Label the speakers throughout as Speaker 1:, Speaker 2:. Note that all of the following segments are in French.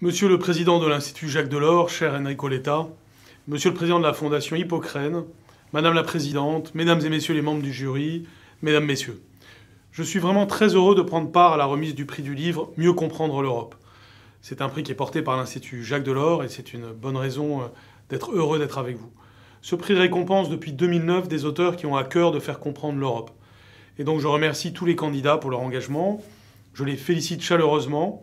Speaker 1: Monsieur le Président de l'Institut Jacques Delors, cher Enrico Letta, Monsieur le Président de la Fondation Hippocrène, Madame la Présidente, Mesdames et Messieurs les membres du jury, Mesdames, Messieurs. Je suis vraiment très heureux de prendre part à la remise du prix du livre « Mieux comprendre l'Europe ». C'est un prix qui est porté par l'Institut Jacques Delors et c'est une bonne raison d'être heureux d'être avec vous. Ce prix récompense depuis 2009 des auteurs qui ont à cœur de faire comprendre l'Europe. Et donc je remercie tous les candidats pour leur engagement, je les félicite chaleureusement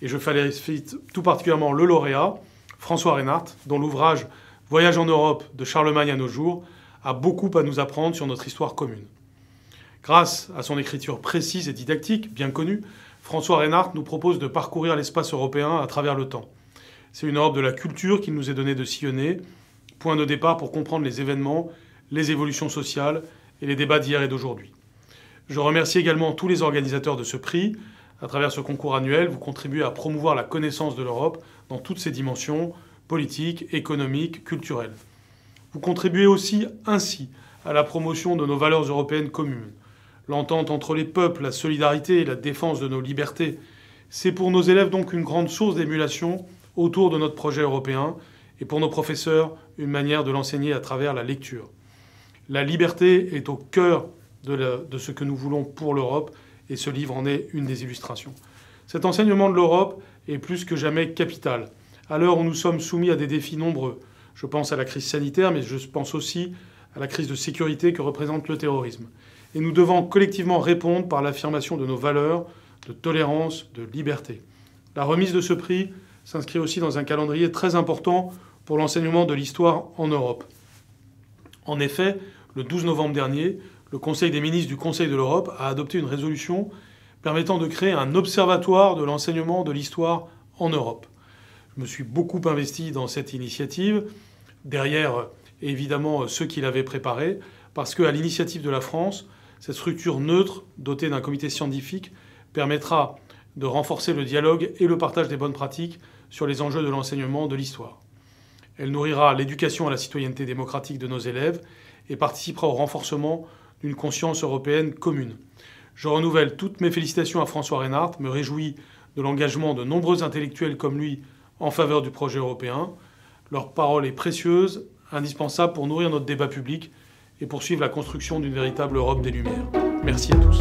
Speaker 1: et je félicite tout particulièrement le lauréat, François Reinhardt, dont l'ouvrage « Voyage en Europe de Charlemagne à nos jours » a beaucoup à nous apprendre sur notre histoire commune. Grâce à son écriture précise et didactique, bien connue, François Reinhardt nous propose de parcourir l'espace européen à travers le temps. C'est une Europe de la culture qu'il nous est donné de sillonner, point de départ pour comprendre les événements, les évolutions sociales et les débats d'hier et d'aujourd'hui. Je remercie également tous les organisateurs de ce prix. À travers ce concours annuel, vous contribuez à promouvoir la connaissance de l'Europe dans toutes ses dimensions, politiques, économiques, culturelles. Vous contribuez aussi ainsi à la promotion de nos valeurs européennes communes. L'entente entre les peuples, la solidarité et la défense de nos libertés. C'est pour nos élèves donc une grande source d'émulation autour de notre projet européen et pour nos professeurs une manière de l'enseigner à travers la lecture. La liberté est au cœur de ce que nous voulons pour l'Europe et ce livre en est une des illustrations. Cet enseignement de l'Europe est plus que jamais capital. À l'heure où nous sommes soumis à des défis nombreux, je pense à la crise sanitaire, mais je pense aussi à la crise de sécurité que représente le terrorisme. Et nous devons collectivement répondre par l'affirmation de nos valeurs de tolérance, de liberté. La remise de ce prix s'inscrit aussi dans un calendrier très important pour l'enseignement de l'histoire en Europe. En effet, le 12 novembre dernier, le Conseil des ministres du Conseil de l'Europe a adopté une résolution permettant de créer un observatoire de l'enseignement de l'histoire en Europe. Je me suis beaucoup investi dans cette initiative, derrière évidemment ceux qui l'avaient préparée, parce qu'à l'initiative de la France, cette structure neutre, dotée d'un comité scientifique, permettra de renforcer le dialogue et le partage des bonnes pratiques sur les enjeux de l'enseignement de l'histoire. Elle nourrira l'éducation à la citoyenneté démocratique de nos élèves et participera au renforcement d'une conscience européenne commune. Je renouvelle toutes mes félicitations à François Reinhardt, me réjouis de l'engagement de nombreux intellectuels comme lui en faveur du projet européen. Leur parole est précieuse, indispensable pour nourrir notre débat public et poursuivre la construction d'une véritable Europe des Lumières. Merci à tous.